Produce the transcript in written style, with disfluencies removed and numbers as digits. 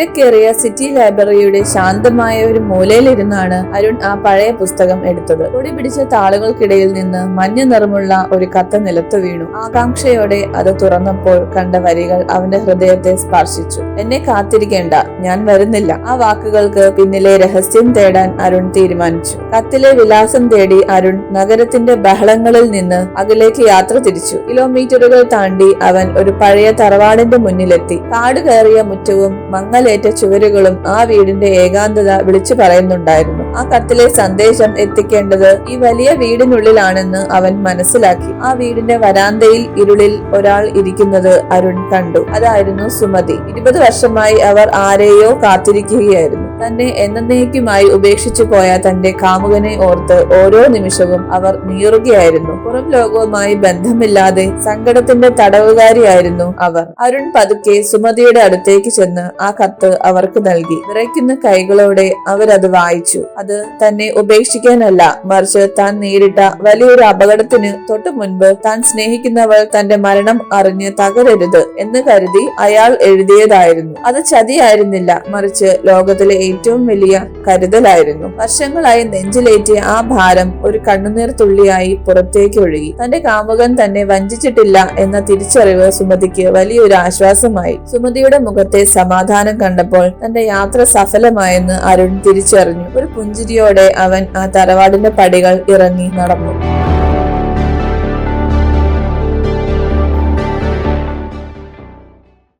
തിരക്കേറിയ സിറ്റി ലൈബ്രറിയുടെ ശാന്തമായ ഒരു മൂലയിലിരുന്നാണ് അരുൺ ആ പഴയ പുസ്തകം എടുത്തത്. പൊടി പിടിച്ച താളുകൾക്കിടയിൽ നിന്ന് മഞ്ഞ നിറമുള്ള ഒരു കത്ത് നിലത്തു വീണു. ആകാംക്ഷയോടെ അത് തുറന്നപ്പോൾ കണ്ട വരികൾ അവന്റെ ഹൃദയത്തെ സ്പർശിച്ചു. എന്നെ കാത്തിരിക്കേണ്ട, ഞാൻ വരുന്നില്ല. ആ വാക്കുകൾക്ക് പിന്നിലെ രഹസ്യം തേടാൻ അരുൺ തീരുമാനിച്ചു. കത്തിലെ വിലാസം തേടി അരുൺ നഗരത്തിന്റെ ബഹളങ്ങളിൽ നിന്ന് അകലേക്ക് യാത്ര തിരിച്ചു. കിലോമീറ്ററുകൾ താണ്ടി അവൻ ഒരു പഴയ തറവാടിന്റെ മുന്നിലെത്തി. കാട് കയറിയ മുറ്റവും മങ്ങലേറ്റ ചുവരുകളും ആ വീടിന്റെ ഏകാന്തത വിളിച്ചു പറയുന്നുണ്ടായിരുന്നു. ആ കത്തിലെ സന്ദേശം എത്തിക്കേണ്ടത് ഈ വലിയ വീടിനുള്ളിലാണെന്ന് അവൻ മനസ്സിലാക്കി. ആ വീടിന്റെ വരാന്തയിൽ ഇരുളിൽ ഒരാൾ ഇരിക്കുന്നത് അരുൺ കണ്ടു. അതായിരുന്നു സുമതി. 20 വർഷമായി അവർ ആരെയോ കാത്തിരിക്കുകയായിരുന്നു. തന്നെ എന്നേക്കുമായി ഉപേക്ഷിച്ചു പോയ തന്റെ കാമുകനെ ഓർത്ത് ഓരോ നിമിഷവും അവർ നീറുകയായിരുന്നു. പുറം ലോകവുമായി ബന്ധമില്ലാതെ സങ്കടത്തിന്റെ തടവുകാരിയായിരുന്നു അവർ. അരുൺ പതുക്കെ സുമതിയുടെ അടുത്തേക്ക് ചെന്ന് ആ കത്ത് അവർക്ക് നൽകി. വിറയ്ക്കുന്ന കൈകളോടെ അവരത് വായിച്ചു. അത് തന്നെ ഉപേക്ഷിക്കാനല്ല, മറിച്ച് താൻ നേരിട്ട വലിയൊരു അപകടത്തിന് തൊട്ടു മുൻപ് താൻ സ്നേഹിക്കുന്നവൾ തന്റെ മരണം അറിഞ്ഞ് തകരരുത് എന്ന് കരുതി അയാൾ എഴുതിയതായിരുന്നു. അത് ചതിയായിരുന്നില്ല, മറിച്ച് ലോകത്തിലെ ഏറ്റവും വലിയ കരുതലായിരുന്നു. വർഷങ്ങളായി നെഞ്ചിലേറ്റിയ ആ ഭാരം ഒരു കണ്ണുനീർ തുള്ളിയായി പുറത്തേക്ക് ഒഴുകി. തന്റെ കാമുകൻ തന്നെ വഞ്ചിച്ചിട്ടില്ല എന്ന തിരിച്ചറിവ് സുമതിക്ക് വലിയൊരു ആശ്വാസമായി. സുമതിയുടെ മുഖത്തെ സമാധാനം കണ്ടപ്പോൾ തന്റെ യാത്ര സഫലമായെന്ന് അരുൺ തിരിച്ചറിഞ്ഞു. ഒരു പുഞ്ചിരിയോടെ അവൻ ആ തറവാടിന്റെ പടികൾ ഇറങ്ങി നടന്നു.